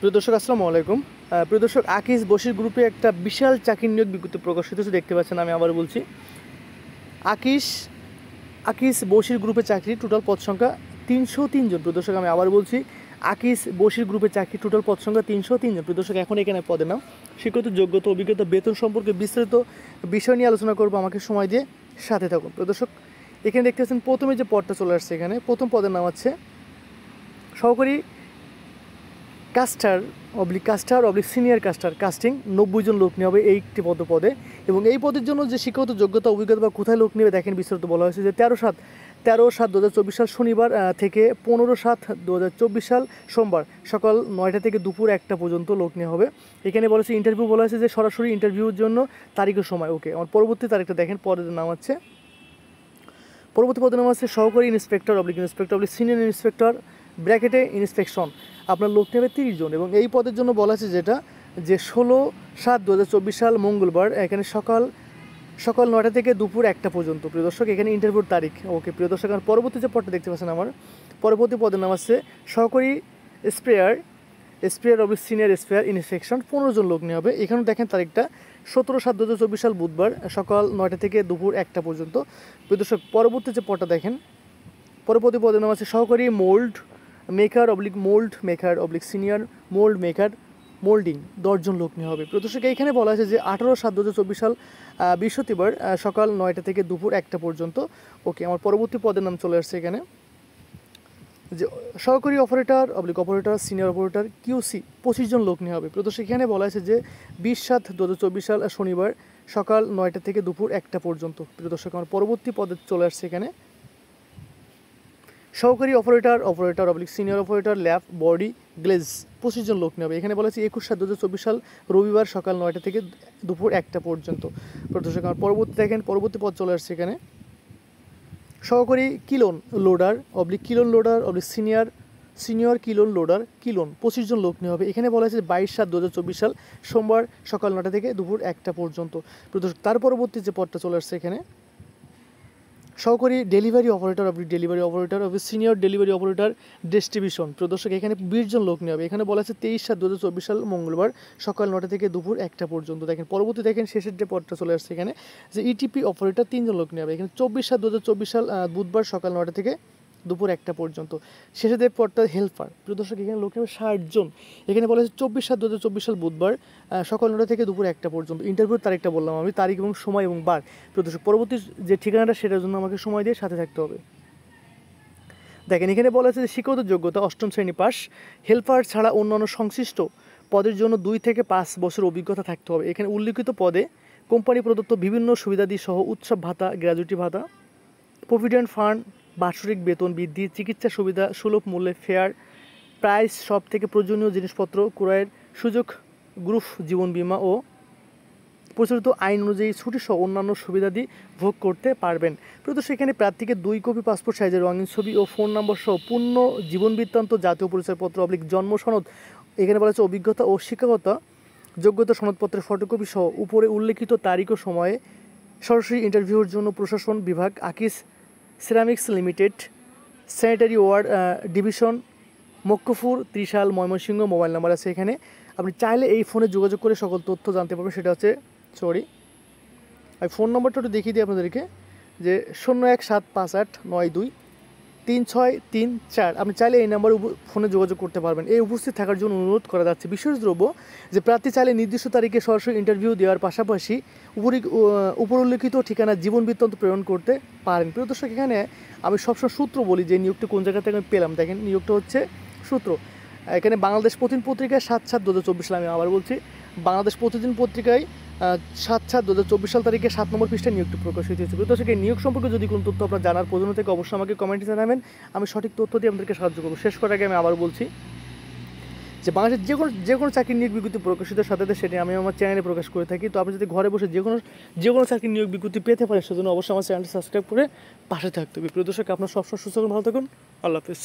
প্রিয় দর্শক আসসালামু আলাইকুম। প্রিয় দর্শক, আকিজ বশির গ্রুপে একটা বিশাল চাকরির নিয়োগ বিজ্ঞপ্তি প্রকাশিত হয়েছে, দেখতে পাচ্ছেন। আমি আবার বলছি, আকিজ বশির গ্রুপে চাকরি, টোটাল পদ সংখ্যা 303 জন। প্রিয় দর্শক, আমি আবার বলছি, আকিজ বশির গ্রুপে চাকরি, টোটাল পদ সংখ্যা 303 জন। প্রিয় দর্শক, এখন এখানে পদের নাম, শিক্ষিত, যোগ্যতা, অভিজ্ঞতা, বেতন সম্পর্কে বিস্তারিত বিষয় নিয়ে আলোচনা করবো। আমাকে সময় দিয়ে সাথে থাকুন। প্রিয় দর্শক, এখানে দেখতে পাচ্ছেন প্রথমে যে পদটা চলে আসছে, এখানে প্রথম পদের নাম হচ্ছে সহকারী কাস্টার অবলিক সিনিয়র কাস্টিং। 90 জন লোক নেওয়া হবে এই একটি পদে। এবং এই পদের জন্য যে শিক্ষাগত যোগ্যতা, অভিজ্ঞতা বা কোথায় লোক নেবে দেখেন, বিস্তারিত বলা হয়েছে যে 13/7/2024 সাল শনিবার থেকে 15/7/2024 সাল সোমবার সকাল 9টা থেকে দুপুর 1টা পর্যন্ত লোক নেওয়া হবে। এখানে বলেছে ইন্টারভিউ, বলা হয়েছে যে সরাসরি ইন্টারভিউর জন্য তারিখ ও সময়। ওকে, আমার পরবর্তী তারিখটা দেখেন। পদের নাম আছে, পরবর্তী পদের নাম আছে সহকারী ইন্সপেক্টর অবলিক সিনিয়র ইন্সপেক্টর ব্র্যাকেটে ইন্সপেকশন। আপনার লোক নেবে 30 জন। এবং এই পদের জন্য বলা আছে যে 16/7/2024 সাল মঙ্গলবার এখানে সকাল 9টা থেকে দুপুর 1টা পর্যন্ত। প্রিয় দর্শক, এখানে ইন্টারভিউর তারিখ। ওকে প্রিয় দর্শক, আমার পরবর্তী যে পদটা দেখতে পাচ্ছেন, আমার পরবর্তী পদের নাম আছে সহকারী sprayer oblique senior sprayer infection. 15 জন লোক নেওয়া হবে। এখানে দেখেন তারিখটা 17/7/2024 সাল বুধবার সকাল 9টা থেকে দুপুর 1টা পর্যন্ত। প্রিয় দর্শক, পরবর্তী যে পদটা দেখেন, পরবর্তী পদের নাম আছে সহকারী mould maker oblique senior mould maker moulding. 10 জন লোক নেওয়া হবে। প্রিয় দর্শক, এইখানে বলা আছে যে 18/7/2024 সাল বৃহস্পতিবার সকাল 9টা থেকে দুপুর 1টা পর্যন্ত। ওকে, আমার পরবর্তী পদের নাম চলে আসছে এখানে, যে সহকারী অপারেটর সিনিয়র অপারেটর কিউসি। 25 জন লোক নেওয়া হবে। প্রিয় দর্শক, এখানে বলা আছে যে 20/7/2024 সাল শনিবার সকাল 9টা থেকে দুপুর 1টা পর্যন্ত। প্রিয় দর্শক, আমার পরবর্তী পদে চলে আসছে এখানে সহকারী operator oblique senior operator lab body glaze. 25 জন লোক নেবে। এখানে বলা আছে 21/7/2024 সাল রবিবার সকাল 9টা থেকে দুপুর 1টা পর্যন্ত। প্রদর্শক, আমার পরবর্তী পদ চলে আসছে এখানে সহকারী কিলোন লোডার অবলিক সিনিয়র কিলোন লোডার 25 জন লোক নেওয়া হবে। এখানে বলা আছে 22/7/2024 সাল সোমবার সকাল 9টা থেকে দুপুর 1টা পর্যন্ত। প্রদর্শক, তার পরবর্তী যে পদটা চলে আসছে এখানে সহকারী delivery operator senior delivery operator distribution. প্রদর্শক, এখানে 20 জন লোক নেওয়া হবে। এখানে বলা আছে 23/7/2024 সাল মঙ্গলবার সকাল 9টা থেকে দুপুর 1টা পর্যন্ত। দেখেন পরবর্তী, দেখেন শেষের যে পদটা চলে আসছে এখানে, যে ইটিপি অপারেটর 3 জন লোক নেওয়া হবে। এখানে 24/7/2024 সাল বুধবার সকাল 9টা থেকে দুপুর 1টা পর্যন্ত। শেষের যে পদটা হেল্পার। প্রিয় দর্শক, এখানে লোক নেবে 60 জন। এখানে বলা আছে 24/7/2024 সাল বুধবার সকাল 9টা থেকে দুপুর 1টা পর্যন্ত। ইন্টারভিউর তারিখটা বললাম আমি, তারিখ এবং সময় এবং বার। প্রিয় দর্শক, পরবর্তী যে ঠিকানাটা সেটার জন্য আমাকে সময় দিয়ে সাথে থাকতে হবে। দেখেন, এখানে বলা আছে যে শিক্ষাগত যোগ্যতা 8ম শ্রেণী পাস। হেল্পার ছাড়া অন্যান্য সংশ্লিষ্ট পদের জন্য 2 থেকে 5 বছর অভিজ্ঞতা থাকতে হবে। এখানে উল্লিখিত পদে কোম্পানি প্রদত্ত বিভিন্ন সুবিধাদি সহ উৎসব ভাতা, গ্র্যাজুইটি ভাতা, প্রভিডেন্ট ফান্ড, বাৎসরিক বেতন বৃদ্ধি, চিকিৎসা সুবিধা, সুলভ মূল্যে ফেয়ার প্রাইস, সব থেকে প্রয়োজনীয় জিনিসপত্র ক্রয়ের সুযোগ, গ্রুপ জীবন বীমা ও প্রচলিত আইন অনুযায়ী ছুটিসহ অন্যান্য সুবিধাদি ভোগ করতে পারবেন। প্রদর্শক, এখানে প্রার্থীকে 2 কপি পাসপোর্ট সাইজের রঙিন ছবি ও ফোন নম্বর সহ পূর্ণ জীবন বৃত্তান্ত, জাতীয় পরিচয়পত্র অবলিক জন্ম সনদ, এখানে বলা হচ্ছে অভিজ্ঞতা ও শিক্ষাগত যোগ্যতা সনদপত্রের ফটোকপি সহ উপরে উল্লেখিত তারিখ ও সময়ে সরাসরি ইন্টারভিউর জন্য প্রশাসন বিভাগ, Akij ceramics limited, sanitary ware division, মক্কফুর, ত্রিশাল, ময়মনসিংহ। মোবাইল নাম্বার আছে এখানে, আপনি চাইলে এই ফোনে যোগাযোগ করে সকল তথ্য জানতে পারবেন। সেটা হচ্ছে আমি ফোন নম্বরটা একটু দেখিয়ে দিই আপনাদেরকে, যে 0178923634। আপনি চাইলে এই নাম্বারে ফোনে যোগাযোগ করতে পারবেন। এই উপস্থিত থাকার জন্য অনুরোধ করা যাচ্ছে। বিশেষ দ্রব্য, যে প্রার্থী চাইলে নির্দিষ্ট তারিখে সরাসরি ইন্টারভিউ দেওয়ার পাশাপাশি উপর উল্লেখিত ঠিকানা জীবন বৃত্তান্ত প্রেরণ করতে পারেন। প্রিয় দর্শক, এখানে আমি সবসময় সূত্র বলি যে নিয়োগটি কোন জায়গা থেকে আমি পেলাম। দেখেন, নিয়োগটা হচ্ছে সূত্র। এখানে বাংলাদেশ প্রতিদিন পত্রিকায় 7/7/2024 সাল, আমি আবার বলছি, বাংলাদেশ প্রতিদিন পত্রিকায় 7/7/2024 সাল তারিখে 7 নম্বর পৃষ্ঠায় নিয়োগটি প্রকাশিত হয়েছে। প্রিয় দর্শক, এই নিয়োগ সম্পর্কে যদি কোনো তথ্য আপনার জানার প্রয়োজন থেকে অবশ্যই আমাকে কমেন্টে জানাবেন। আমি সঠিক তথ্য দিয়ে আপনাদেরকে সাহায্য করবো। শেষ করার আগে আমি আবার বলছি যে বাংলাদেশের যে কোনো চাকরির নিয়োগ বিজ্ঞপ্তি প্রকাশিতের সাথে সেটি আমি আমার চ্যানেলে প্রকাশ করে থাকি। তো আপনি যদি ঘরে বসে যে কোনো চাকরির নিয়োগ বিজ্ঞপ্তি পেতে পারেন, সেজন্য অবশ্যই আমার চ্যানেলটি সাবস্ক্রাইব করে পাশে থাকতে হবে। প্রিয় দর্শক, আপনার সবসময় সুস্থ ভালো থাকুন। আল্লাহ হাফেজ।